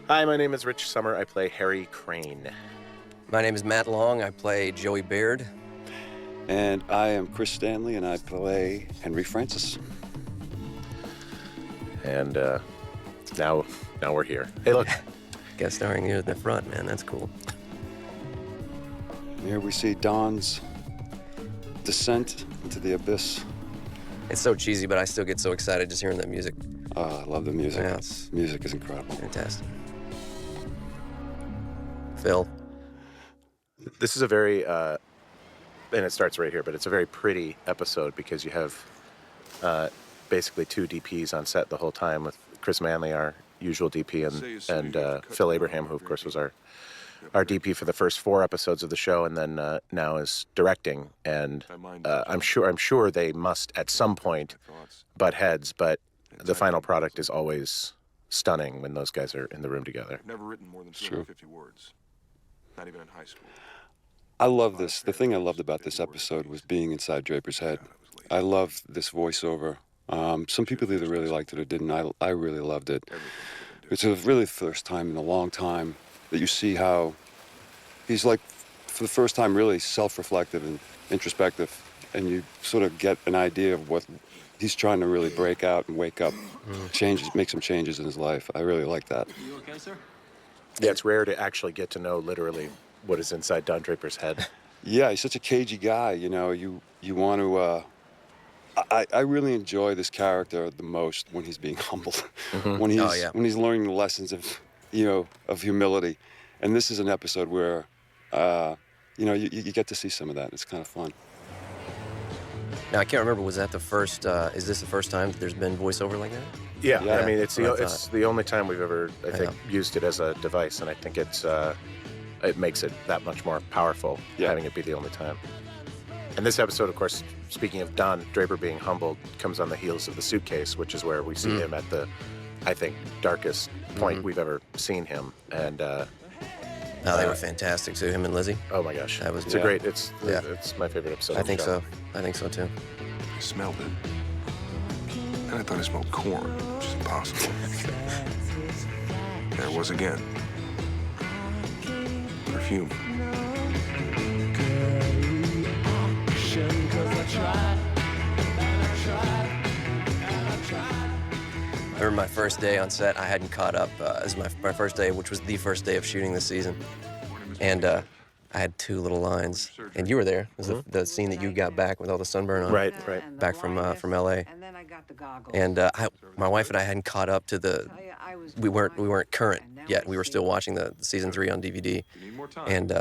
Hi, my name is Rich Summer. I play Harry Crane. My name is Matt Long. I play Joey Baird. And I am Chris Stanley, and I play Henry Francis. And now we're here. Hey, look. Guest starring here at the front, man. That's cool. Here we see Don's descent into the abyss. It's so cheesy, but I still get so excited just hearing that music. Oh, I love the music. Yeah, it's music is incredible. fantastic. Phil. This is a very, and it starts right here, but it's a very pretty episode because you have basically two DPs on set the whole time with Chris Manley, our usual DP, and Phil Abraham, who of course was our DP for the first 4 episodes of the show, and then now is directing. And I'm sure they must at some point butt heads, but the final product is always stunning when those guys are in the room together. Never written more than 250 words. Not even in high school. I love this. The thing I loved about this episode was being inside Draper's head. I love this voiceover. Some people either really liked it or didn't. I really loved it. It's really the first time in a long time that you see how he's like, for the first time, really self-reflective and introspective, and you sort of get an idea of what he's trying to really break out and wake up, make some changes in his life. I really like that. You okay, sir? Yeah, it's rare to actually get to know literally what is inside Don Draper's head. Yeah, he's such a cagey guy, you know. You want to... I really enjoy this character the most when he's being humbled, when he's learning the lessons of humility. And this is an episode where, you get to see some of that. It's kind of fun. Now, I can't remember, was that the first, is this the first time there's been voiceover like that? Yeah, Yeah. I mean, it's That's the only time we've ever, I think, Yeah. used it as a device, and I think it makes it that much more powerful, having it be the only time. And this episode, of course, speaking of Don Draper being humbled, comes on the heels of The Suitcase, which is where we see him at the, I think, darkest point we've ever seen him. And No, they were fantastic too, him and Lizzie. oh my gosh, That was- it's a Yeah. great. It's my favorite episode. I of the think show. so. I think so too. I smelled it. And I thought I smelled corn, which is impossible. There it was again. Perfume. I remember my first day on set, I hadn't caught up. It was my first day, which was the first day of shooting this season. And I had 2 little lines. And you were there. It was the scene that you got back with all the sunburn on. Right. Back from LA. And my wife and I hadn't caught up to the. We weren't current yet. We were still watching the season 3 on DVD. And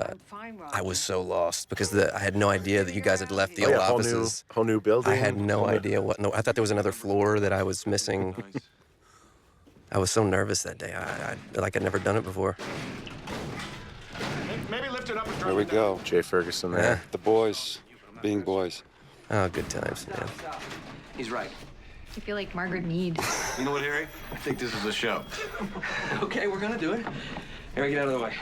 I was so lost because I had no idea that you guys had left the old offices. Whole new building. I had no idea what. No, I thought there was another floor that I was missing. I was so nervous that day. I like I'd never done it before. Maybe lift it up and There we go. Jay Ferguson there. The boys, being boys. Oh, good times, man. He's right. I feel like Margaret Mead. You know what, Harry? I think this is a show. Okay, we're gonna do it. Harry, get out of the way.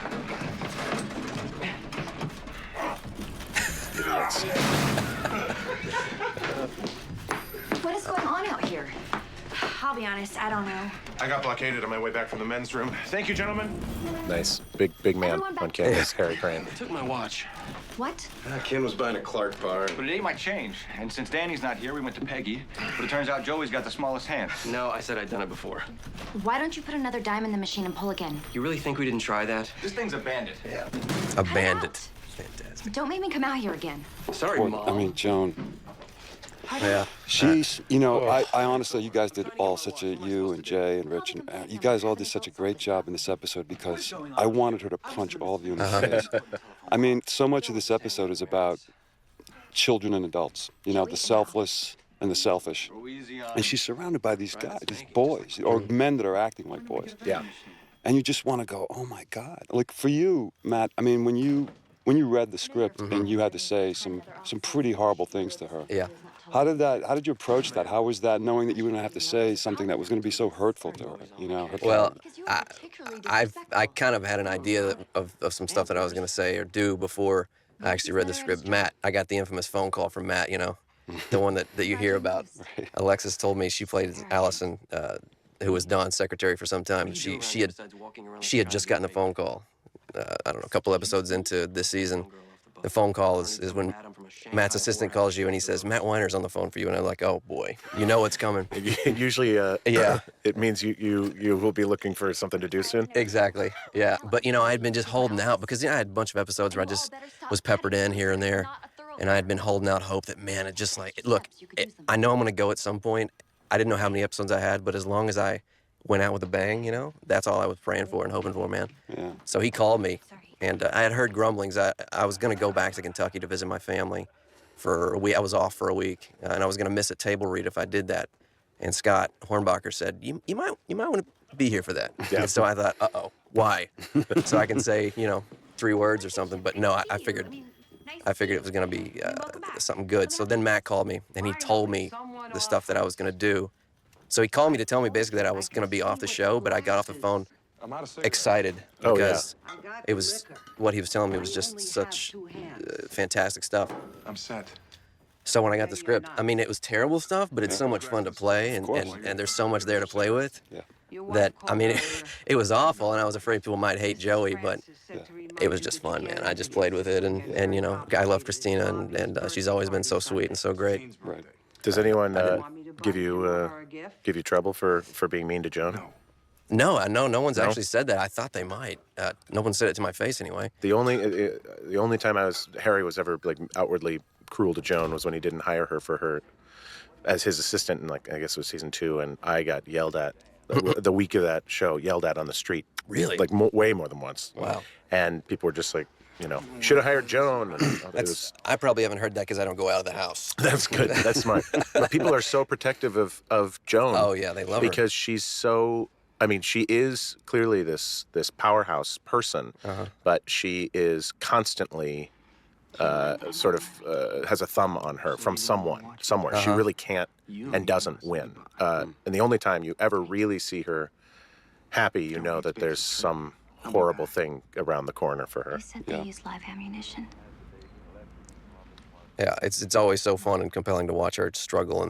What is going on out here? I'll be honest, I don't know. I got blockaded on my way back from the men's room. Thank you, gentlemen. Nice, big man Everyone back on campus, Harry Crane. Took my watch. What? Ken was buying a Clark bar. But it ain't my change. And since Danny's not here, we went to Peggy. But it turns out Joey's got the smallest hand. No, I said I'd done it before. Why don't you put another dime in the machine and pull again? You really think we didn't try that? This thing's a bandit. Yeah. A Cut it bandit. out. Fantastic. Don't make me come out here again. Sorry, Well, Mom. I mean, Joan, Yeah. she's, I honestly, you guys did all you and Jay and Rich, and you guys all did such a great job in this episode because I wanted her to punch all of you in the face. I mean, so much of this episode is about children and adults, the selfless and the selfish. Go easy on And she's surrounded by these guys, these boys, or men that are acting like boys. Yeah. And you just want to go, oh my God. Like for you, Matt, I mean, when you read the script and you had to say some pretty horrible things to her. Yeah. How did you approach that? How was that, knowing that you were going to have to say something that was going to be so hurtful to her, her Well, character? I kind of had an idea of some stuff that I was going to say or do before I actually read the script. Matt, I got the infamous phone call from Matt, the one that you hear about. Right. Alexis told me she played Allison who was Don's secretary for some time. She had just gotten a phone call. I don't know, a couple episodes into this season. The phone call is when Matt's assistant calls you and he says, Matt Weiner's on the phone for you. And I'm like, oh boy, you know what's coming. Usually, Yeah. it means you will be looking for something to do soon. Exactly. Yeah. But, I had been just holding out because, I had a bunch of episodes where I just was peppered in here and there. And I had been holding out hope that, man, it just like, look, I know I'm going to go at some point. I didn't know how many episodes I had, but as long as I went out with a bang, that's all I was praying for and hoping for, man. Yeah. So he called me, and I had heard grumblings. I was going to go back to Kentucky to visit my family for a week. I was off for a week, and I was going to miss a table read if I did that. And Scott Hornbacher said, you might want to be here for that. Yeah. And so I thought, uh-oh, why? So I can say, 3 words or something. But no, I figured it was going to be something good. So then Matt called me, and he told me the stuff that I was going to do. So he called me to tell me basically that I was going to be off the show, but I got off the phone excited because it was what he was telling me was just such fantastic stuff. I'm set. So when I got the script, it was terrible stuff, but it's so much fun to play, and there's so much there to play with. Yeah. That it was awful, and I was afraid people might hate Joey, but it was just fun, man. I just played with it, and I love Christina, and she's always been so sweet and so great. Right. Does anyone give you trouble for being mean to Joan? No, no one's actually said that. I thought they might. No one said it to my face anyway. The only time Harry was ever like outwardly cruel to Joan was when he didn't hire her as his assistant in, like, I guess it was season 2, and I got yelled at the week of that show, yelled at on the street. Really? Like way more than once. Wow. And people were just like, should have hired Joan. And I probably haven't heard that because I don't go out of the house. That's good. That's smart. But people are so protective of Joan. Oh yeah, they love her because she's so. She is clearly this powerhouse person, but she is constantly has a thumb on her from somewhere. She really can't and doesn't win. And the only time you ever really see her happy, that there's some horrible thing around the corner for her. They said they use live ammunition. Yeah, it's always so fun and compelling to watch her struggle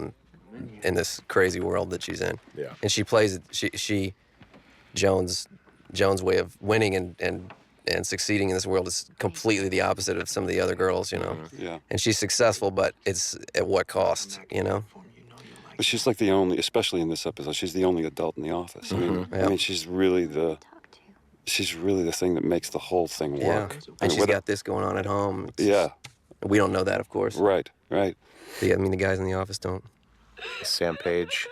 in this crazy world that she's in. Yeah. And she plays it. Joan's way of winning and succeeding in this world is completely the opposite of some of the other girls, Yeah. And she's successful, but it's at what cost, But she's like the only, especially in this episode, she's the only adult in the office. She's really the thing that makes the whole thing Yeah. work. And she's got this going on at home. Yeah. We don't know that, of course. Right. The guys in the office don't. Sam Page,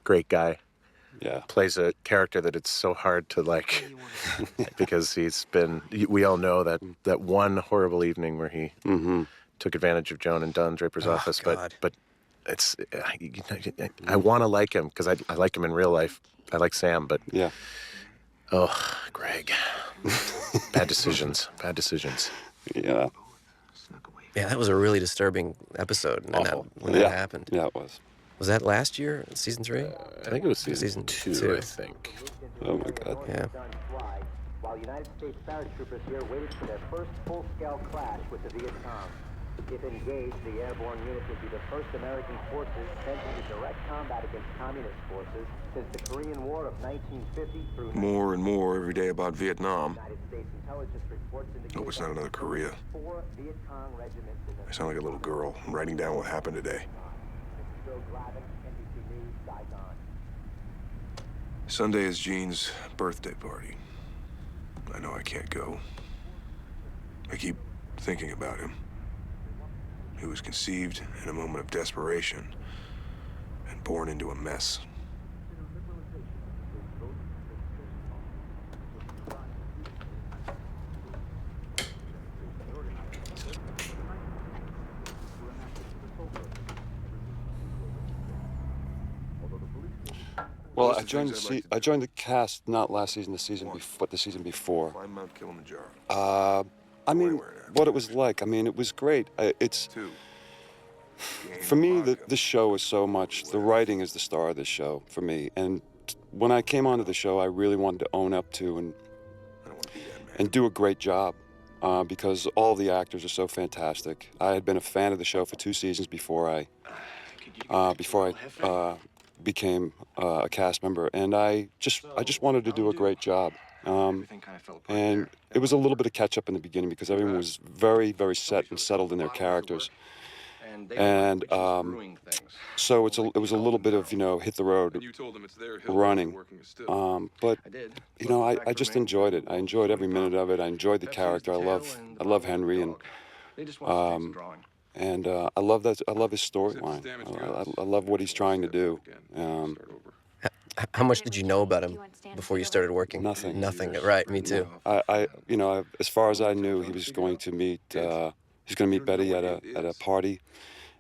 great guy. Yeah. Plays a character that it's so hard to like because we all know that one horrible evening where he took advantage of Joan in Don Draper's office. God. But it's, I want to like him because I like him in real life. I like Sam, but Yeah. oh, Greg, bad decisions. Yeah. Yeah, that was a really disturbing episode when that happened. Yeah, it was. Was that last year, season 3? I think it was season 2. 2, I think. Oh my God. Yeah. While United States paratroopers here waited for their first full-scale clash with the Viet Cong. If engaged, the airborne unit would be the first American forces sent into direct combat against communist forces since the Korean War of 1950 through... More and more every day about Vietnam. United States intelligence reports indicate... Hope it's not another Korea. 4 Viet Cong regiments in the... I sound like a little girl writing down what happened today. Bill Glavin, NBC News, Saigon. Sunday is Jean's birthday party. I know I can't go. I keep thinking about him. He was conceived in a moment of desperation and born into a mess. Well, I joined the cast not last season, the season but the season before. Find Mount Kilimanjaro. What it was like. It was great. For me, the show is so much. The writing is the star of the show for me. And when I came onto the show, I really wanted to own up to and do a great job because all the actors are so fantastic. I had been a fan of the show for 2 seasons before I became a cast member, and I just wanted to do a great job. And it was a little bit of catch up in the beginning because everyone was very, very set and settled in their characters. And so it was a little bit of, hit the road running. But, I just enjoyed it. I enjoyed every minute of it. I enjoyed the character. I love Henry, and I love that. I love his storyline. I love what he's trying to do. How much did you know about him before you started working? Nothing. Nothing. Right. Me too. As far as I knew, he was going to meet Betty at a party,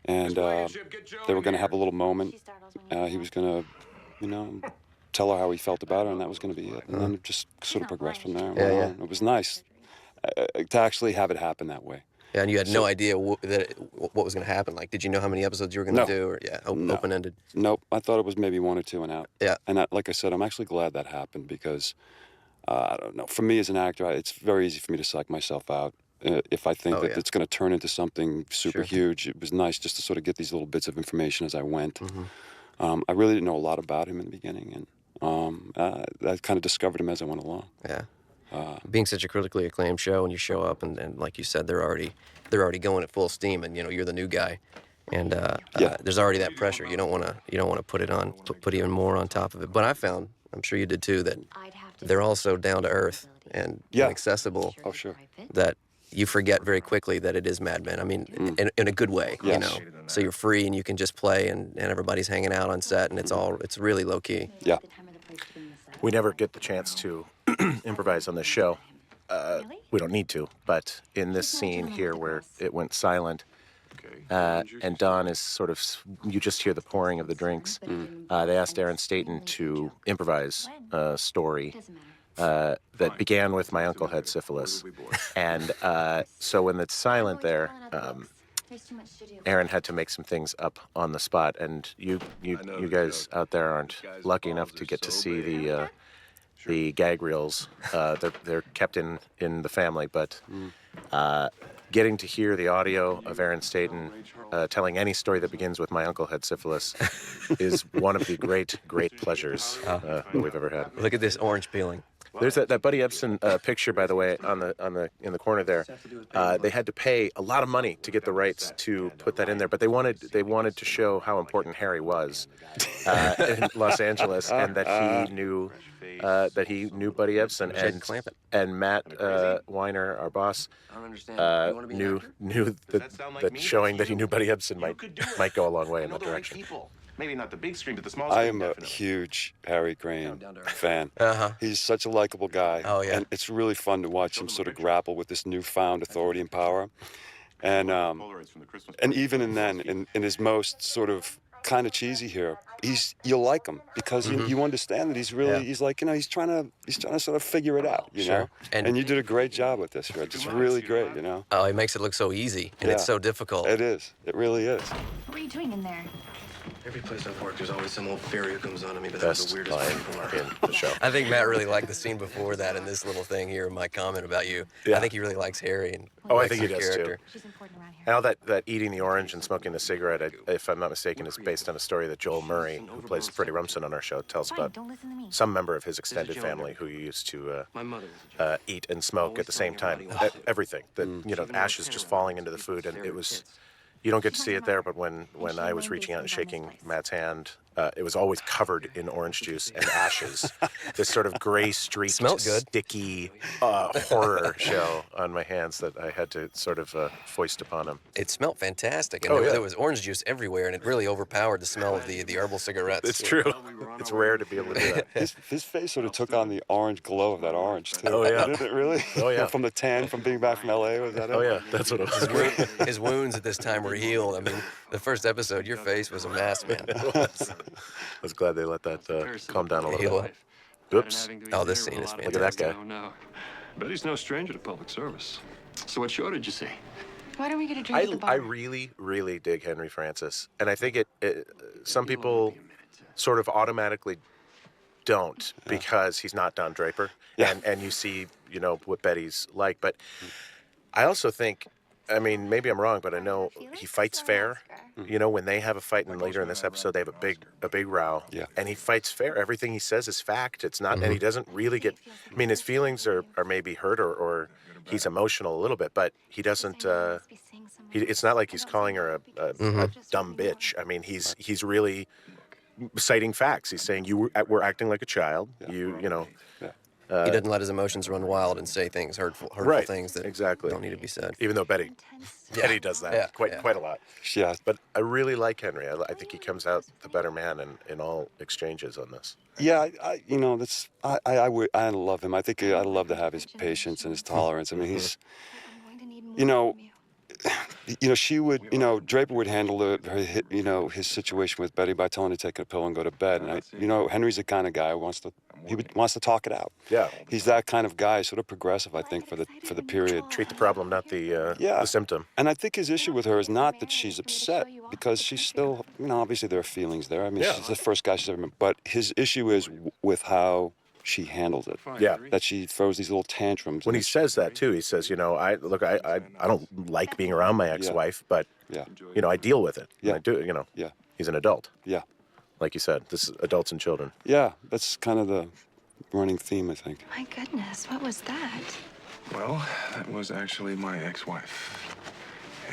and they were going to have a little moment. He was going to, tell her how he felt about her, and that was going to be it. And then it just sort of progressed from there. Yeah. It was nice to actually have it happen that way. Yeah, and you had no idea what was going to happen. Like, did you know how many episodes you were going to do? Or open-ended? Nope. I thought it was maybe 1 or 2 and out. Yeah. And like I said, I'm actually glad that happened because, I don't know, for me as an actor, it's very easy for me to psych myself out. If I think that it's going to turn into something super huge. It was nice just to sort of get these little bits of information as I went. Mm-hmm. I really didn't know a lot about him in the beginning, and I kind of discovered him as I went along. Yeah. Being such a critically acclaimed show, and you show up, and like you said, they're already going at full steam, and you're the new guy, and there's already that pressure. You don't want to put it on, put even more on top of it. But I found, I'm sure you did too, that they're all so down to earth and accessible. Oh, sure. That you forget very quickly that it is Mad Men. I mean, in a good way, Yes. So you're free and you can just play, and everybody's hanging out on set, and it's really low key. Yeah. We never get the chance to improvise on this show. We don't need to, but in this scene here where it went silent, and Don is sort of, you just hear the pouring of the drinks. They asked Aaron Staton to improvise a story that began with my uncle had syphilis. And so when it's silent there, Aaron had to make some things up on the spot. And you guys out there aren't lucky enough to get to see the gag reels. They're kept in the family, but getting to hear the audio of Aaron Staton telling any story that begins with my uncle had syphilis is one of the great pleasures that we've ever had. Look at this orange peeling. There's that Buddy Ebsen picture, by the way, in the corner there. They had to pay a lot of money to get the rights to put that in there, but they wanted to show how important Harry was in Los Angeles, and that he knew Buddy Ebsen, and Matt Weiner, our boss, knew that showing that he knew Buddy Ebsen might go a long way in that direction. Maybe not the big screen, but the small I screen. am a huge Harry Crane fan. Uh-huh. He's such a likable guy. Oh, yeah. And it's really fun to watch him sort of grapple with this newfound authority and power. And even in his most sort of kind of cheesy here, you'll like him because you understand that he's really he's like he's trying to sort of figure it out, you know. And you did a great job with this, Rich. It's really great, Oh, he makes it look so easy, and it's so difficult. It is. It really is. What are you doing in there? Every place I've worked, there's always some old fairy who comes on to me, but that's Best the weirdest line thing in the show. I think Matt really liked the scene before that, and this little thing here, my comment about you. Yeah. I think he really likes Harry. And Oh, I likes think he your does character. too. She's important around here. Now that eating the orange and smoking the cigarette, if I'm not mistaken, is based on a story that Joel Murray, who plays Freddie Rumsen on our show, tells Fine, about don't listen to me. some member of his extended family who used to My mother was a eat and smoke at the same time. Everything. Ashes just falling into the food, and it was. You don't get to see it there, but when I was reaching out and shaking Matt's hand, it was always covered in orange juice and ashes. This sort of gray streaked, Smelled good. sticky horror show on my hands that I had to sort of foist upon him. It smelled fantastic, and there was orange juice everywhere, and it really overpowered the smell of the herbal cigarettes. It's true. It's rare to be able to do that. His face sort of took on the orange glow of that orange too. Oh, yeah. Didn't it really? Oh, yeah. From the tan from being back from LA, was that it? Oh yeah, that's what it was. His wounds at this time were healed. I mean, the first episode, your face was a mess, man. I was glad they let that calm down a little Heal bit. up. Oops. Oh, this scene is Look at that guy. No. Betty's no stranger to public service. So what show did you see? Why don't we get a drink at the bar? I really dig Henry Francis, and I think some people sort of automatically don't because he's not Don Draper, and you see what Betty's like. But I also think I mean, maybe I'm wrong, but I know he fights fair. You know, when they have a fight, and later in this episode, they have a big row. Yeah. And he fights fair. Everything he says is fact. It's not, and he doesn't really get. I mean, his feelings are maybe hurt or he's emotional a little bit, but he doesn't. It's not like he's calling her a dumb bitch. I mean, he's really citing facts. He's saying you were acting like a child. You know. He doesn't let his emotions run wild and say things, hurtful Right, things that exactly. don't need to be said. Even though Betty does that quite a lot. Yeah. But I really like Henry. I think he comes out the better man in all exchanges on this. Yeah, you know, I love him. I think I love to have his patience and his tolerance. I mean, he's, you know, she would, Draper would handle his situation with Betty by telling her to take a pill and go to bed. And Henry's the kind of guy who wants to talk it out. Yeah. He's that kind of guy, sort of progressive, I think, for the period. Treat the problem, not the symptom. And I think his issue with her is not that she's upset, because she's still, obviously there are feelings there. I mean, she's the first guy she's ever met. But his issue is with how she handles it. Yeah. That she throws these little tantrums. When he says that too, he says, I don't like being around my ex-wife, but I deal with it. Yeah. And I do, Yeah. He's an adult. Yeah. Like you said, this is adults and children. Yeah, that's kind of the running theme, I think. My goodness, what was that? Well, that was actually my ex-wife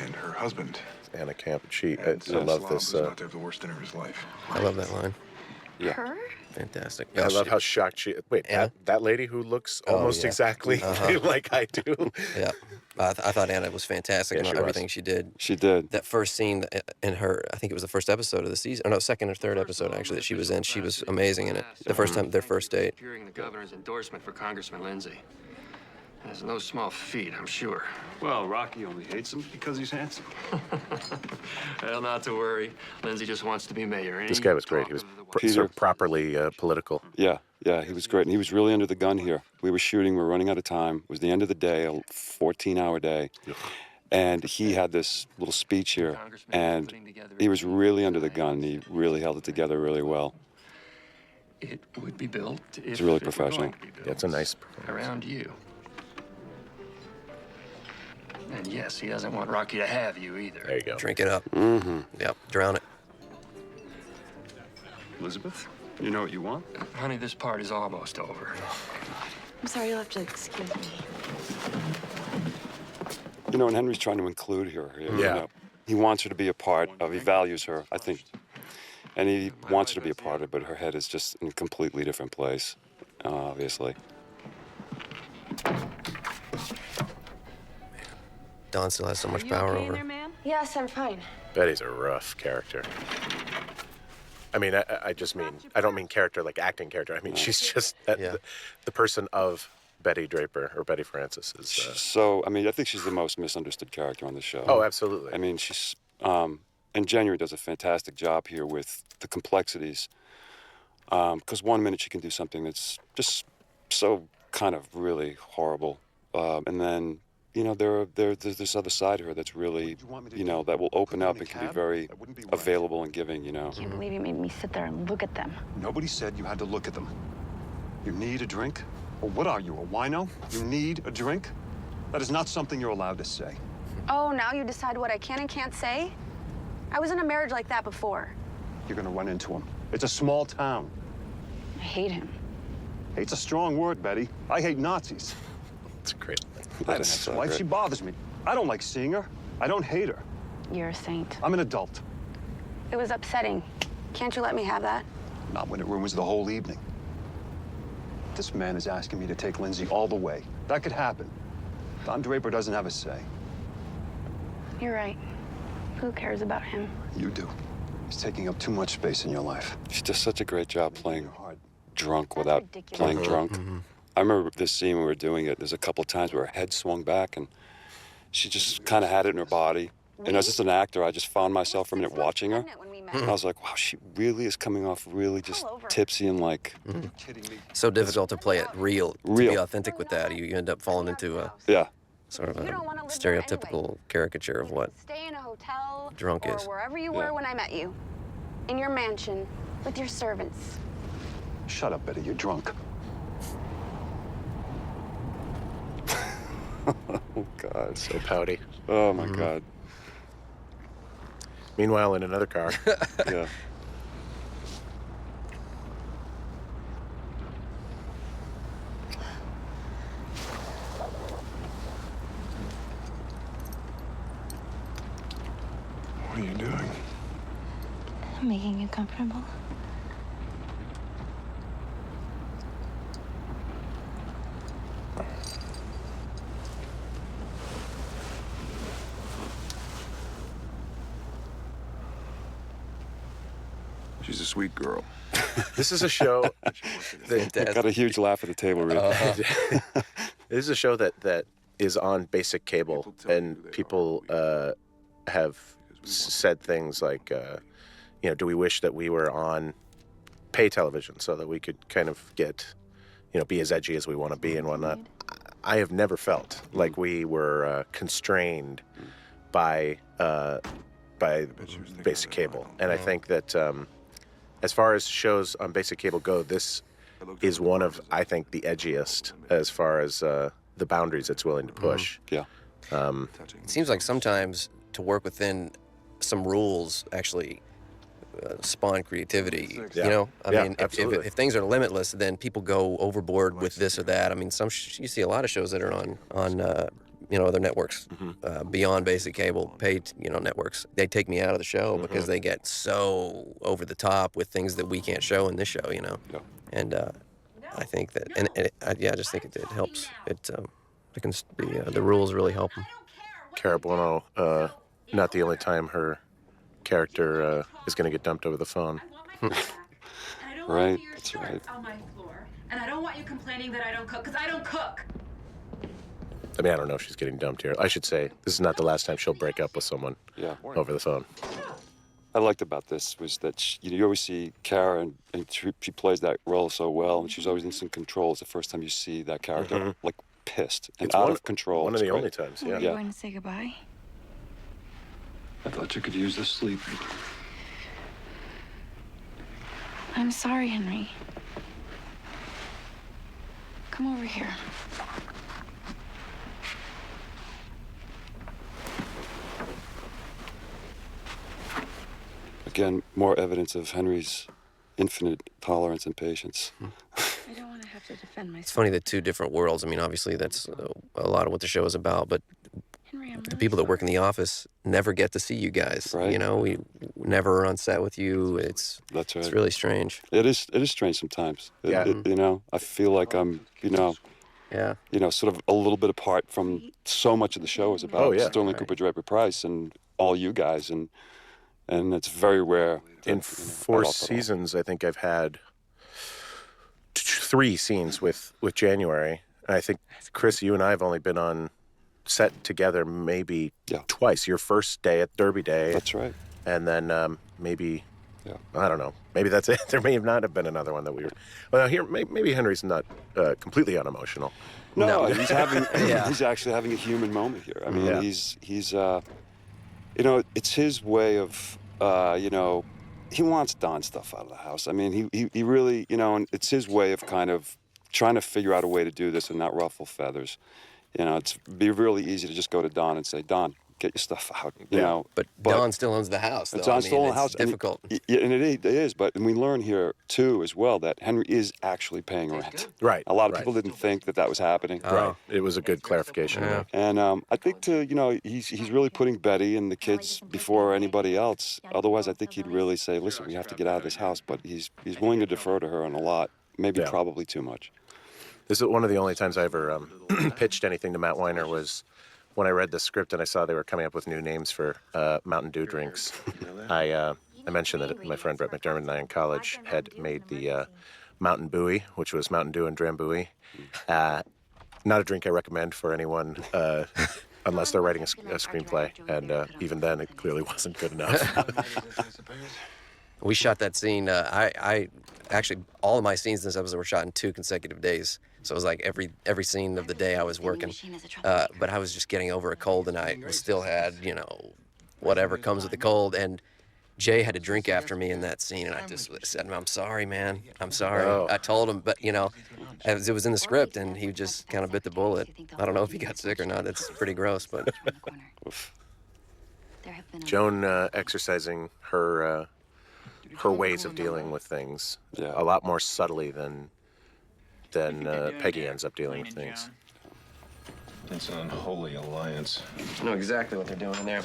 and her husband. Anna Camp, I And love Slav this. was about to have the worst dinner of his life. I love that line. Yeah. Her? Fantastic. I love how shocked she. Wait, Anna? that lady who looks almost exactly like I do. Yeah. I thought Anna was fantastic in she everything was. she did. She did. That first scene in her, I think it was the first episode of the season, or no, second or third episode actually that she was in. She was amazing in it. The first time, their first date. Securing the governor's endorsement for Congressman Lindsay. That's no small feat, I'm sure. Well, Rocky only hates him because he's handsome. Well, not to worry. Lindsay just wants to be mayor. This guy was great. He was sort of properly political. Yeah, he was great. And he was really under the gun here. We were running out of time. It was the end of the day, a 14-hour day. And he had this little speech here. And he was really under the gun. He really held it together really well. It would be built if He's really it were professional. going to be built Yeah, it's a nice performance. around you. And yes, he doesn't want Rocky to have you either. There you go. Drink it up. Mm-hmm. Yep. Drown it. Elizabeth, you know what you want? Honey, this part is almost over. I'm sorry, you'll have to excuse me. And Henry's trying to include her. He wants her to be a part of, he values her, I think. And he wants her to be a part of it, but her head is just in a completely different place, obviously. Dawn still has so much power over her. Yes, I'm fine. Betty's a rough character. I mean, I just mean, I don't mean character like acting character. I mean, she's just the person of Betty Draper or Betty Francis is. So, I mean, I think she's the most misunderstood character on the show. Oh, absolutely. I mean, she's, and January does a fantastic job here with the complexities. Because one minute she can do something that's just so kind of really horrible. And then, there's this other side of her that's really, that will open up and can be very available and giving, I can't believe you made me sit there and look at them. Nobody said you had to look at them. You need a drink? Or what are you, a wino? You need a drink? That is not something you're allowed to say. Oh, now you decide what I can and can't say? I was in a marriage like that before. You're gonna run into him. It's a small town. I hate him. Hate's a strong word, Betty. I hate Nazis. It's great. I have an ex-wife. She bothers me. I don't like seeing her. I don't hate her. You're a saint. I'm an adult. It was upsetting. Can't you let me have that? Not when it ruins the whole evening. This man is asking me to take Lindsay all the way. That could happen. Don Draper doesn't have a say. You're right. Who cares about him? You do. He's taking up too much space in your life. She does such a great job playing drunk without playing drunk. I remember this scene when we were doing it, there's a couple times where her head swung back and she just kind of had it in her body. And as just an actor, I just found myself for a minute watching her. And I was like, wow, she really is coming off really just tipsy and like... So difficult to play it real. To be authentic with that. You end up falling into a sort of a stereotypical caricature of what Stay in a hotel drunk or is. wherever you were when I met you. In your mansion with your servants. Shut up, Betty. You're drunk. Oh, God. So pouty. Oh, my God. Meanwhile, in another car. Yeah. What are you doing? Making you comfortable. She's a sweet girl. This is a show I got a huge laugh at the table, Rick. This is a show that is on basic cable, and people have said things like, do we wish that we were on pay television so that we could kind of get, be as edgy as we want to be and whatnot. I have never felt like we were constrained by basic cable, and I think that as far as shows on basic cable go, this is one of, I think, the edgiest as far as the boundaries it's willing to push. Yeah. It seems like sometimes to work within some rules actually spawn creativity. Yeah. You know, I Yeah, mean, absolutely. if things are limitless, then people go overboard with this or that. I mean, you see a lot of shows that are on other networks beyond basic cable, paid networks. They take me out of the show because they get so over the top with things that we can't show in this show. Yeah. And I think that, I just think it helps. The rules really help them. Cara Buono, not the only time her character is going to get dumped over the phone. Right, that's right. On my floor, and I don't want you complaining that I don't cook, because I don't cook. I mean, I don't know if she's getting dumped here. I should say, this is not the last time she'll break up with someone over the phone. I liked about this was that you always see Cara, and she plays that role so well, and she's always in some control. It's the first time you see that character, like, pissed and It's out one- of control. One of It's the great. only times, Are yeah. you going to say goodbye? I thought you could use this sleep. I'm sorry, Henry. Come over here. Again, more evidence of Henry's infinite tolerance and patience. I don't want to have to defend myself. It's funny, the two different worlds. I mean, obviously that's a lot of what the show is about, but Henry, I'm the really people that work in sorry. the office never get to see you guys. Right. We never are on set with you. That's right. It's really strange. It is strange sometimes. Yeah. I feel like I'm, Yeah. sort of a little bit apart from so much of the show is about Oh, yeah. Sterling Cooper, Draper Price, and all you guys, and it's very rare. In 4 seasons, I think I've had 3 scenes with January. And I think, Chris, you and I have only been on set together maybe twice. Your first day at Derby Day. That's right. And then maybe, I don't know, maybe that's it. There may not have been another one that we were. Well, now here, maybe Henry's not completely unemotional. No, he's having he's actually having a human moment here. I mean, he's it's his way of he wants Don's stuff out of the house. I mean, he really, and it's his way of kind of trying to figure out a way to do this and not ruffle feathers. It'd be really easy to just go to Don and say, Don, get your stuff out. You know. But Don still owns the house. Though. Don still owns the house. It's difficult. And it is. But we learn here too as well that Henry is actually paying rent. Right. A lot of people didn't think that was happening. Right. It was a good clarification. Yeah. And I think he's really putting Betty and the kids before anybody else. Otherwise, I think he'd really say, listen, we have to get out of this house. But he's willing to defer to her on a lot, maybe probably too much. This is one of the only times I ever pitched anything to Matt Weiner was when I read the script and I saw they were coming up with new names for Mountain Dew drinks. I mentioned that my friend Brett McDermott and I in college had made the Mountain Buoy, which was Mountain Dew and Drambuie. Not a drink I recommend for anyone unless they're writing a screenplay, and even then it clearly wasn't good enough. We shot that scene. I actually, all of my scenes in this episode were shot in 2 consecutive days. So it was like every scene of the day I was working. But I was just getting over a cold, and I still had, whatever comes with the cold. And Jay had to drink after me in that scene, and I just said, I'm sorry, man. I'm sorry. Oh. I told him, but, As it was in the script, and he just kind of bit the bullet. I don't know if he got sick or not. That's pretty gross, but Joan exercising her ways of dealing with things a lot more subtly than Peggy ends up dealing with things. It's an unholy alliance. I know exactly what they're doing in there.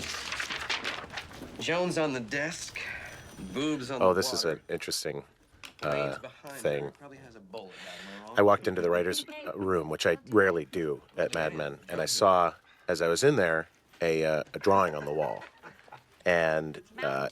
Jones on the desk, boobs on the This is an interesting Brains behind thing. her, probably has a bullet down I walked into the writer's room, which I rarely do at Mad Men, and I saw, as I was in there, a drawing on the wall. And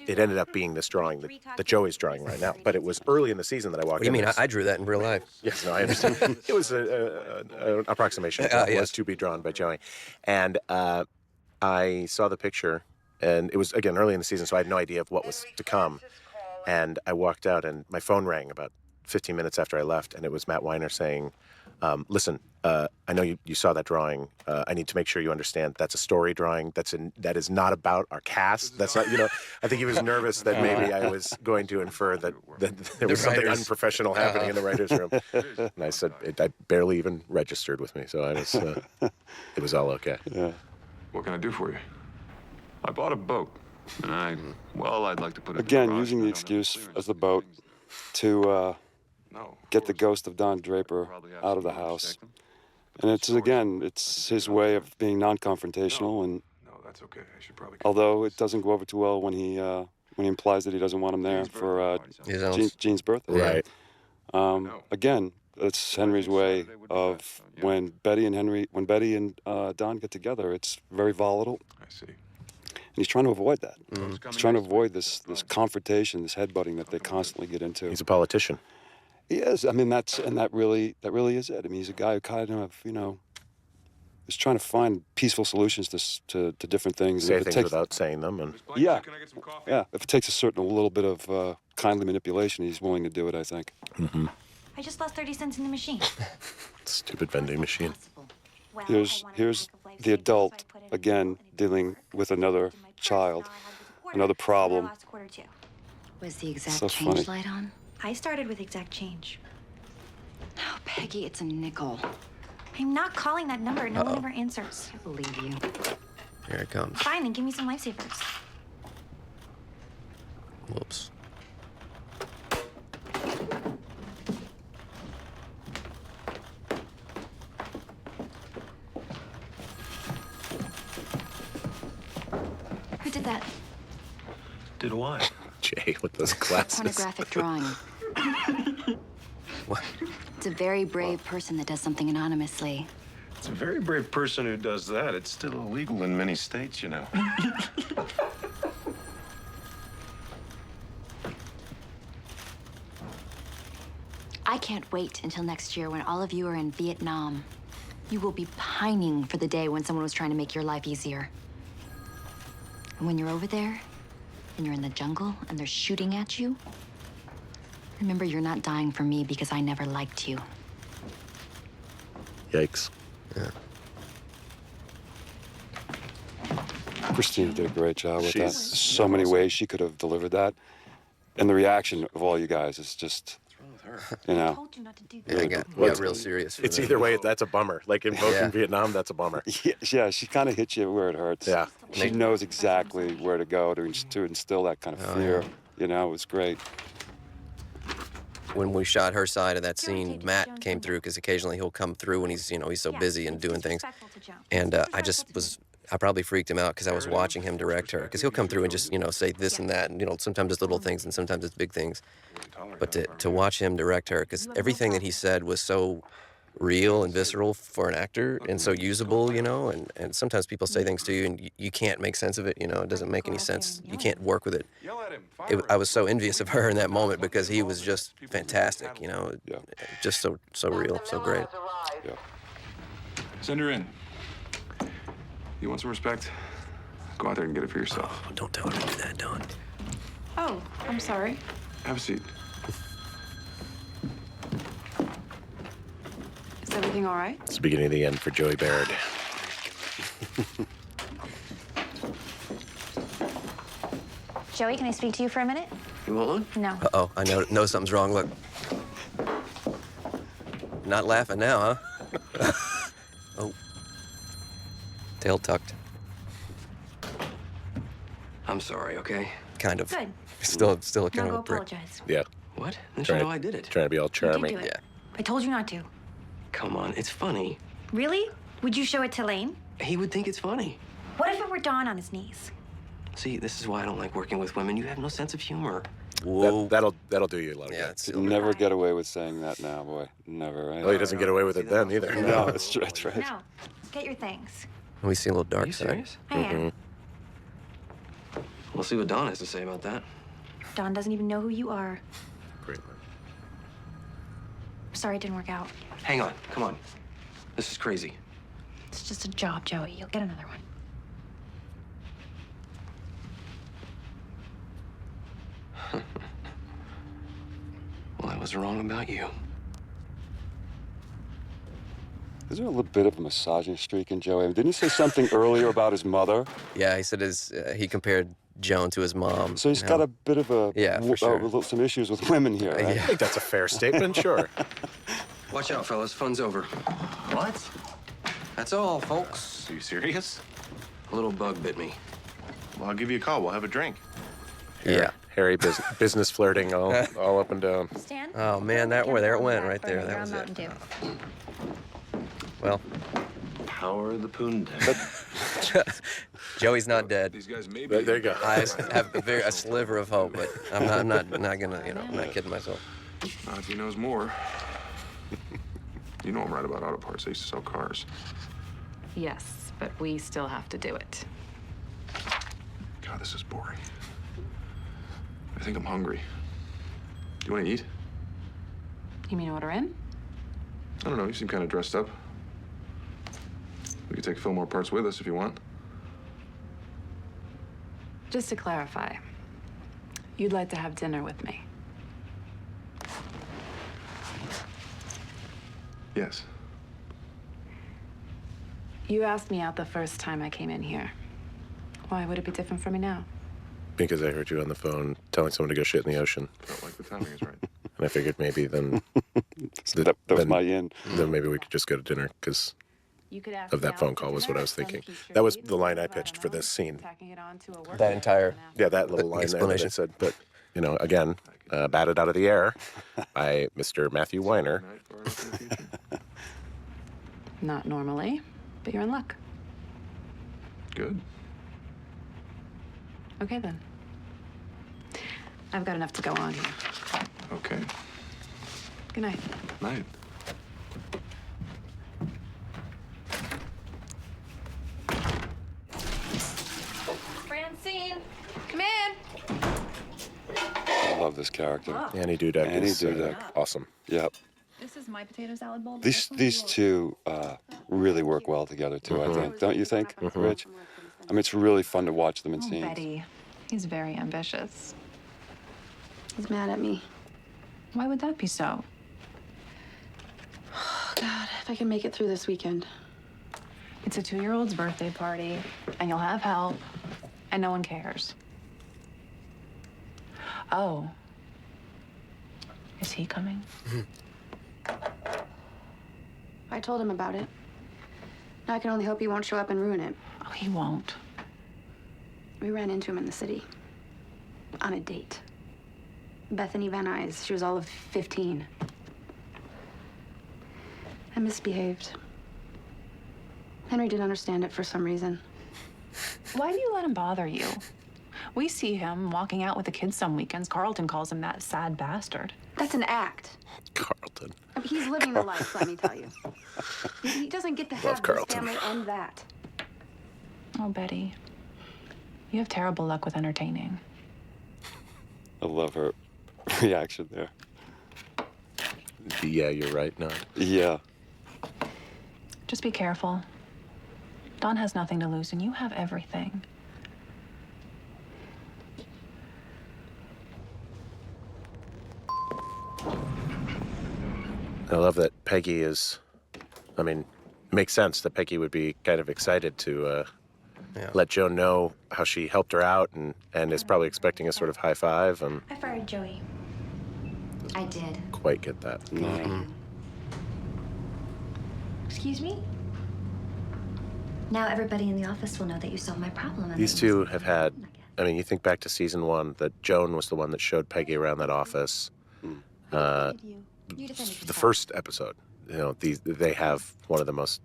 it ended up being this drawing that Joey's drawing right now. But it was early in the season that I walked in. you mean I drew that in real life? Yes, no, I understand. It was an approximation. It was to be drawn by Joey. And I saw the picture, and it was, again, early in the season, so I had no idea of what was to come. And I walked out, and my phone rang about 15 minutes after I left, and it was Matt Weiner saying, listen, I know you saw that drawing. I need to make sure you understand that's a story drawing. That is not about our cast. That's not, I think he was nervous that maybe I was going to infer that there was something unprofessional happening in the writer's room. And I said, I barely even registered with me, so I was, it was all okay. Yeah. What can I do for you? I bought a boat, and I'd like to put it Again, in the garage, using but the I don't have excuse clearance. as the boat to No. get the ghost of Don Draper out of the house. And it's his way of being non-confrontational. And No, that's okay. I should probably. although it doesn't go over too well when he implies that he doesn't want him there for Jean's birthday. Right. Again, that's Henry's way of when Betty and Don get together, it's very volatile. I see. And he's trying to avoid that. He's trying to avoid this confrontation, this headbutting that they constantly get into. He's a politician. He is. I mean, that really is it. I mean, he's a guy who kind of, is trying to find peaceful solutions to different things. Say If it things takes- without saying them. And Yeah. Can I get some coffee? Yeah. If it takes a little bit of kindly manipulation, he's willing to do it, I think. Mm-hmm. I just lost 30 cents in the machine. Stupid vending machine. Well, Here's I wanted here's a pack of Lifesavers, the adult so I put it in a again bowl and dealing with another into my purse. child, Now I have this quarter, another and I problem. lost a quarter too. Was the exact So change funny. light on? I started with exact change. Oh, Peggy, it's a nickel. I'm not calling that number. No one ever answers. I believe you. Here it comes. Fine, then give me some Lifesavers. Whoops. Who did that? Did what? Jay with those glasses. Pornographic drawing. What? It's a very brave person that does something anonymously. It's a very brave person who does that. It's still illegal in many states, you know. I can't wait until next year when all of you are in Vietnam. You will be pining for the day when someone was trying to make your life easier. And when you're over there, and you're in the jungle, and they're shooting at you, remember you're not dying for me because I never liked you. Yikes. Yeah. Christina did a great job with that. She's So many ways she could have delivered that. And the reaction of all you guys is just, I know. told you not to do Yeah, that. it got real serious. It's either way, that's a bummer. Like in both Yeah. in Vietnam, that's a bummer. Yeah, she kind of hits you where it hurts. Yeah. She knows exactly where to go to instill that kind of fear. It was great. When we shot her side of that scene, Matt came through because occasionally he'll come through when he's so busy and doing things. And I probably freaked him out because I was watching him direct her. Because he'll come through and just, say this and that. And, sometimes it's little things and sometimes it's big things. But to watch him direct her, because everything that he said was so real and visceral for an actor and so usable, and sometimes people say things to you and you can't make sense of it, it doesn't make any sense. You can't work with it. I was so envious of her in that moment because he was just fantastic, just so real, so great. Yeah. Send her in. You want some respect? Go out there and get it for yourself. Oh, don't tell her to do that, Don. Oh, I'm sorry. Have a seat. Is everything all right? It's the beginning of the end for Joey Barrett. Joey, can I speak to you for a minute? You want one? No. Uh-oh, I know something's wrong. Look. not laughing now, huh? Oh. Tail tucked. I'm sorry, okay? Kind of. Good. Still Now kind go of a prick. apologize. Yeah. What? Then you know I did it. Trying to be all You charming. did do it. Yeah. I told you not to. Come on, it's funny. Really? Would you show it to Lane? He would think it's funny. What if it were Don on his knees? See, this is why I don't like working with women. You have no sense of humor. Whoa. That'll do you a lot of Yeah, good. it's Could silly. never get away with saying that now, boy. Never, right? Well, he doesn't get away with it then either. No, that's right. No. Get your things. We see a little Are dark you side. serious? I am. We'll see what Don has to say about that. Don doesn't even know who you are. Great. Sorry it didn't work out. Hang on, come on. This is crazy. It's just a job, Joey. You'll get another one. Well, I was wrong about you. Is there a little bit of a misogyny streak in Joey? Didn't he say something earlier about his mother? Yeah, he said he compared Joan to his mom. So he's got a bit of a for sure. some issues with women here, right? I think that's a fair statement, sure. Watch out, fellas. Fun's over. What? That's all, folks. Are you serious? A little bug bit me. Well, I'll give you a call. We'll have a drink. Yeah. Harry business flirting all up and down. Stan? Oh man, there it went right there. That was it. Dew. Well, Power of the Poon. Joey's not dead. These guys may be. There you go. I have a sliver of hope, but I'm not gonna, I'm not kidding myself. Not if he knows more. You know I'm right about auto parts. I used to sell cars. Yes, but we still have to do it. God, this is boring. I think I'm hungry. Do you want to eat? You mean order in? I don't know. You seem kind of dressed up. We could take Fillmore parts with us if you want. Just to clarify, you'd like to have dinner with me? Yes. You asked me out the first time I came in here. Why would it be different for me now? Because I heard you on the phone telling someone to go shit in the ocean. Felt like the timing is right. And I figured maybe then... that was my in. Then maybe we could just go to dinner, because You could ask of that me phone out call to was dinner what I was at some thinking. future That was date, the line I but don't pitched for know, this scene. tacking it on to a work That entire- event after. Yeah, that little line there that I explanation. said. But, again, batted out of the air by Mr. Matthew Weiner. Not normally, but you're in luck. Good. Okay, then. I've got enough to go on here. Okay. Good night. Night. Francine, come in. I love this character. Annie Dudek Annie is Dudek. Awesome. Yep. This is my potato salad bowl. These two really work well together too. I think, don't you think, Rich? I mean, it's really fun to watch them in Oh, scenes. Betty. He's very ambitious. He's mad at me. Why would that be so? Oh, God, if I can make it through this weekend. It's a 2-year-old's birthday party, and you'll have help, and no one cares. Oh. Is he coming? I told him about it. Now I can only hope he won't show up and ruin it. Oh, he won't. We ran into him in the city. On a date. Bethany Van Nuys. She was all of 15. I misbehaved. Henry didn't understand it for some reason. Why do you let him bother you? We see him walking out with the kids some weekends. Carlton calls him that sad bastard. That's an act. Carlton. I mean, he's living the life, let me tell you. He doesn't get to have this Carlton. family and that. Oh, Betty. You have terrible luck with entertaining. I love her reaction there. Yeah, you're right. No. Yeah. Just be careful. Don has nothing to lose, and you have everything. I love that Peggy is, makes sense that Peggy would be kind of excited to let Joan know how she helped her out and is probably expecting a sort of high five and I fired Joey. I did. quite get that. Mm-hmm. Excuse me? Now everybody in the office will know that you solved my problem. These two have had, I mean, you think back to season 1, that Joan was the one that showed Peggy around that office. The first episode, you know, they have one of the most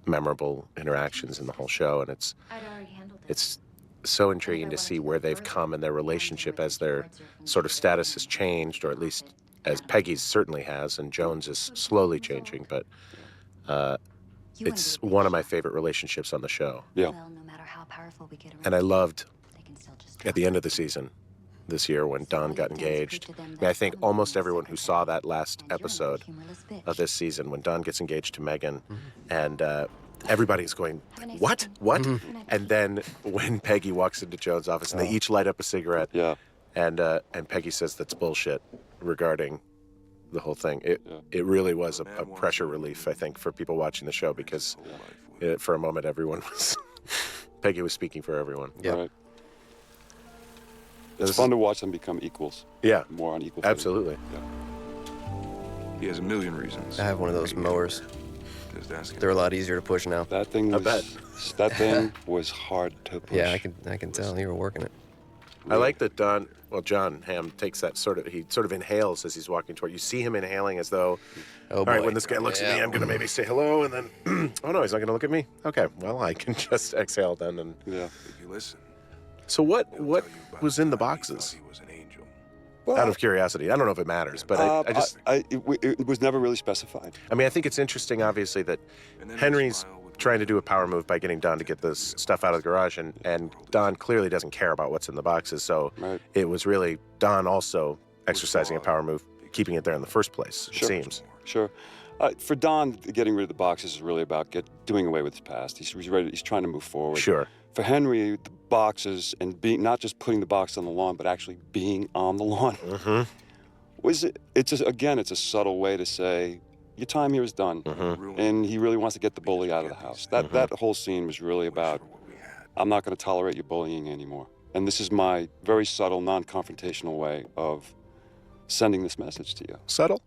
memorable interactions in the whole show, and it's so intriguing to see where they've come in their relationship as their sort of status has changed, or at least as Peggy's certainly has, and Joan's is slowly changing, but it's one of my favorite relationships on the show. Yeah. And I loved at the end of the season this year when Don got engaged. I mean, I think almost everyone who saw that last episode of this season when Don gets engaged to Megan, and everybody's going, what? What? And then when Peggy walks into Joan's office and they each light up a cigarette, and Peggy says that's bullshit regarding the whole thing. It really was a pressure relief, I think, for people watching the show, because for a moment everyone was Peggy was speaking for everyone. Yeah. Right. It's fun to watch them become equals. Yeah. More on equal. Absolutely. Yeah. He has a million reasons. I have one of those mowers. They're a lot easier to push now. That thing was, that thing was hard to push. Yeah, I can tell you were working it. I like that John Hamm takes that he sort of inhales as he's walking toward. You see him inhaling as though, all right, when this guy looks at me, I'm going to maybe say hello, and then, oh no, he's not going to look at me? Okay, well, I can just exhale then. And if you listen. So what was in the boxes? Out of curiosity. I don't know if it matters, but it was never really specified. I mean, I think it's interesting, obviously, that Henry's trying to do a power move by getting Don to get this stuff out of the garage, and Don clearly doesn't care about what's in the boxes, so it was really Don also exercising a power move, keeping it there in the first place, it seems. Sure. For Don, getting rid of the boxes is really about doing away with his past. He's ready. He's trying to move forward. Sure. For Henry, the boxes and being not just putting the box on the lawn, but actually being on the lawn. It's a subtle way to say your time here is done, and he really wants to get the bully out of the house. That whole scene was really about, I'm not going to tolerate your bullying anymore, and this is my very subtle, non-confrontational way of sending this message to you. Subtle?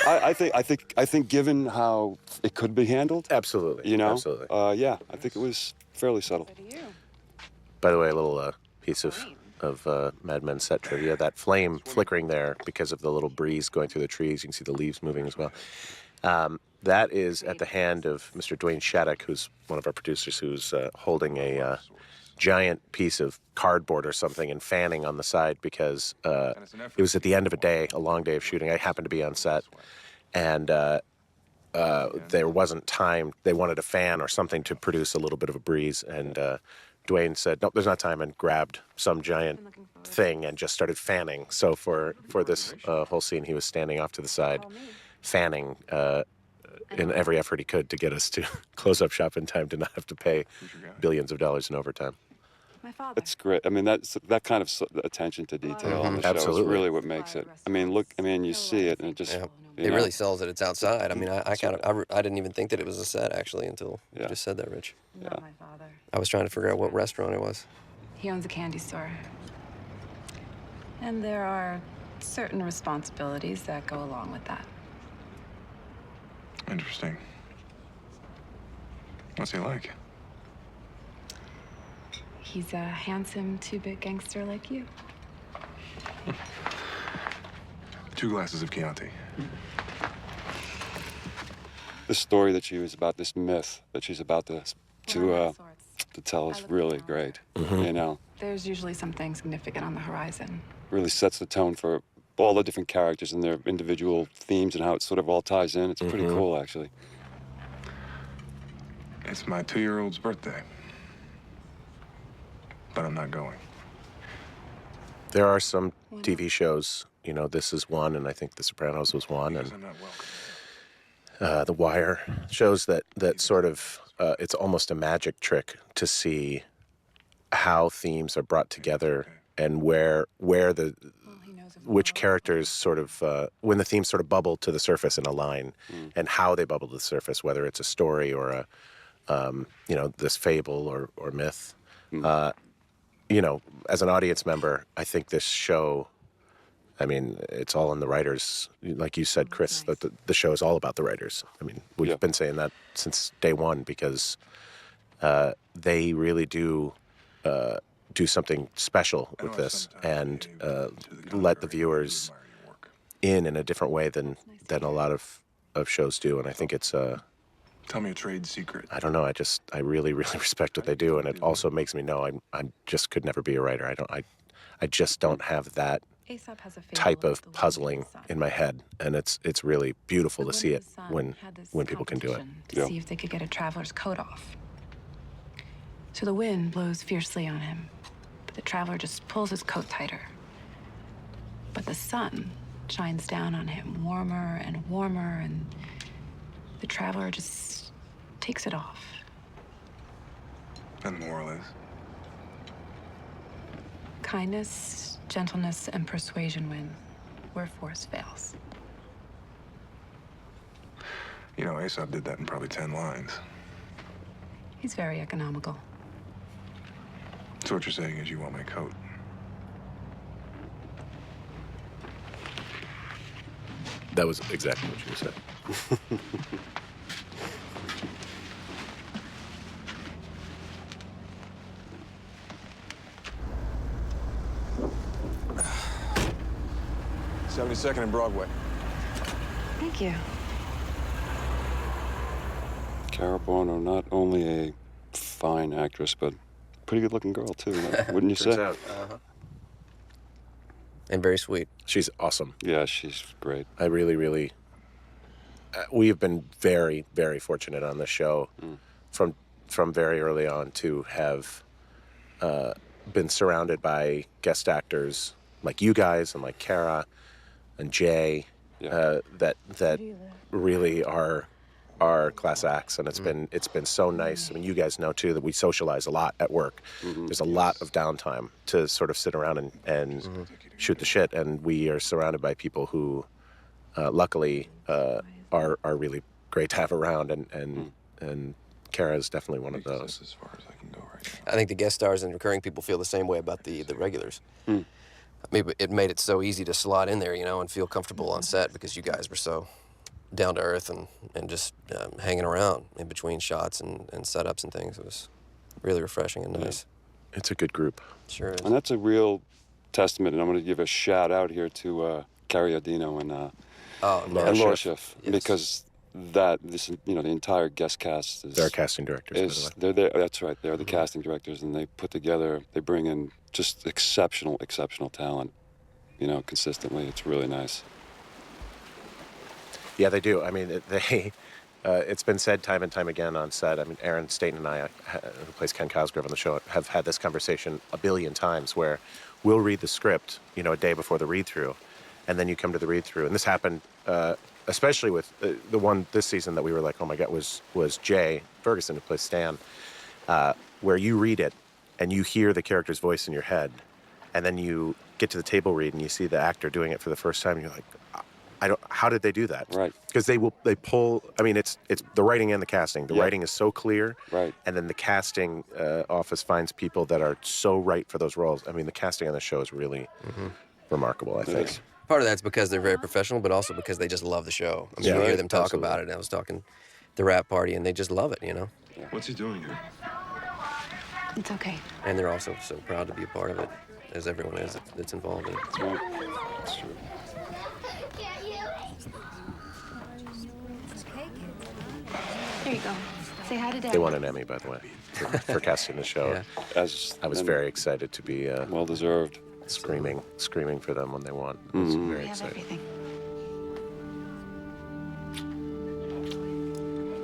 I think given how it could be handled, absolutely, you know, absolutely. Yeah, I think it was fairly subtle. By the way, a little piece of Mad Men set trivia. That flame flickering there because of the little breeze going through the trees. You can see the leaves moving as well. That is at the hand of Mr. Dwayne Shattuck, who's one of our producers, who's holding a giant piece of cardboard or something and fanning on the side because it was at the end of a day, a long day of shooting. I happened to be on set, and there wasn't time. They wanted a fan or something to produce a little bit of a breeze, and Dwayne said, nope, there's not time, and grabbed some giant thing and just started fanning. So for this whole scene, he was standing off to the side, fanning in every effort he could to get us to close up shop in time to not have to pay billions of dollars in overtime. That's great. I mean, that kind of attention to detail on the show is really what makes it. I mean, look, you see it, and it just... It really sells that it's outside. I mean, I didn't even think that it was a set, actually, until you just said that, Rich. Not my father. I was trying to figure out what restaurant it was. He owns a candy store. And there are certain responsibilities that go along with that. Interesting. What's he like? He's a handsome, two-bit gangster like you. 2 glasses of Chianti. The story that she was about, this myth that she's about to tell is really great. You know, there's usually something significant on the horizon. Really sets the tone for all the different characters and their individual themes and how it sort of all ties in. It's pretty cool, actually. It's my 2-year-old's birthday, but I'm not going. There are some TV shows, you know, this is one, and I think The Sopranos was one, and The Wire, shows that sort of, it's almost a magic trick to see how themes are brought together and which characters sort of, when the themes sort of bubble to the surface in a line, and how they bubble to the surface, whether it's a story or this fable or myth. You know, as an audience member, I think this show I mean, it's all in the writers. Like you said, Chris, that the show is all about the writers. I mean, we've been saying that since day one because they really do something special with this and let the viewers in a different way than a lot of shows do. And I think it's Tell me a trade secret. I don't know. I really respect what they do, and it also makes me know I just could never be a writer. I just don't have that type of puzzling in my head, and it's really beautiful to see it when people can do it. To see if they could get a traveler's coat off. So the wind blows fiercely on him, but the traveler just pulls his coat tighter. But the sun shines down on him warmer and warmer, and the traveler just takes it off. And the moral is? Kindness, gentleness, and persuasion win where force fails. You know, Aesop did that in probably 10 lines. He's very economical. So what you're saying is you want my coat? That was exactly what you said. '72nd and Broadway. Thank you. Cara Buono, not only a fine actress, but pretty good-looking girl too, wouldn't you say? Turns out. And very sweet. She's awesome. Yeah, she's great. I really. We have been very, very fortunate on this show from very early on to have been surrounded by guest actors like you guys and like Cara and Jay that really are class acts, and it's been so nice. I mean, you guys know too that we socialize a lot at work. There's a lot of downtime to sort of sit around and shoot the shit, and we are surrounded by people who luckily are really great to have around, and Cara is definitely one of those. As far as I can go right now. I think the guest stars and recurring people feel the same way about the regulars. Maybe it made it so easy to slot in there, you know, and feel comfortable on set because you guys were so down to earth and just hanging around in between shots and setups and things. It was really refreshing and nice. It's a good group. Sure is. And that's a real testament, and I'm going to give a shout out here to Carrie Odino and Laura Schiff, because the entire guest cast is... They're casting directors, by the way. They're there, that's right, they're the casting directors, and they bring in just exceptional talent, you know, consistently. It's really nice. Yeah, they do. I mean, it's been said time and time again on set. I mean, Aaron Staten and I, who plays Ken Cosgrove on the show, have had this conversation a billion times where we'll read the script, you know, a day before the read-through, and then you come to the read-through. And this happened especially with the one this season that we were like, oh my God, was Jay Ferguson, who plays Stan, where you read it and you hear the character's voice in your head, and then you get to the table read and you see the actor doing it for the first time, and you're like, how did they do that? Right. Because they pull, I mean, it's the writing and the casting. The writing is so clear. Right. And then the casting office finds people that are so right for those roles. I mean, the casting on the show is really remarkable, I think. Part of that's because they're very professional, but also because they just love the show. I mean, you hear them talk about it. I was talking the rap party, and they just love it, you know? What's he doing here? It's okay. And they're also so proud to be a part of it, as everyone is that's involved in it. That's true. Here you go. Say hi to Dad. They won an Emmy, by the way, for casting the show. I was very excited to be well deserved. Screaming for them when they won. I was very We have excited. everything.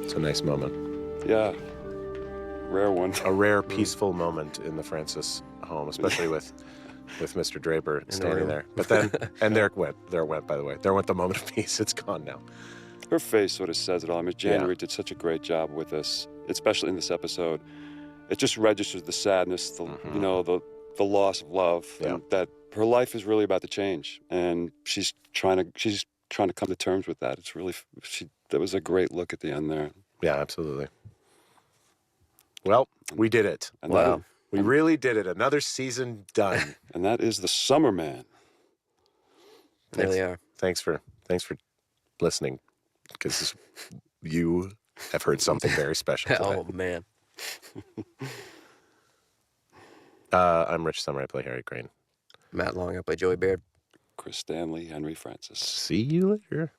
It's a nice moment. Yeah. Rare one. A rare, peaceful moment in the Francis home, especially with Mr. Draper standing there. But then, and there went, by the way. There went the moment of peace. It's gone now. Her face sort of says it all. I mean, January did such a great job with this, especially in this episode. It just registers the sadness, you know, the loss of love, and that her life is really about to change, and she's trying to come to terms with that. It's really that was a great look at the end there. Yeah, absolutely. Well, we did it. And wow. We really did it. Another season done. And that is The Summer Man. There they are. Thanks for listening, because you have heard something very special today. Oh, man. I'm Rich Summer. I play Harry Crane. Matt Long, I play Joey Baird. Chris Stanley, Henry Francis. See you later.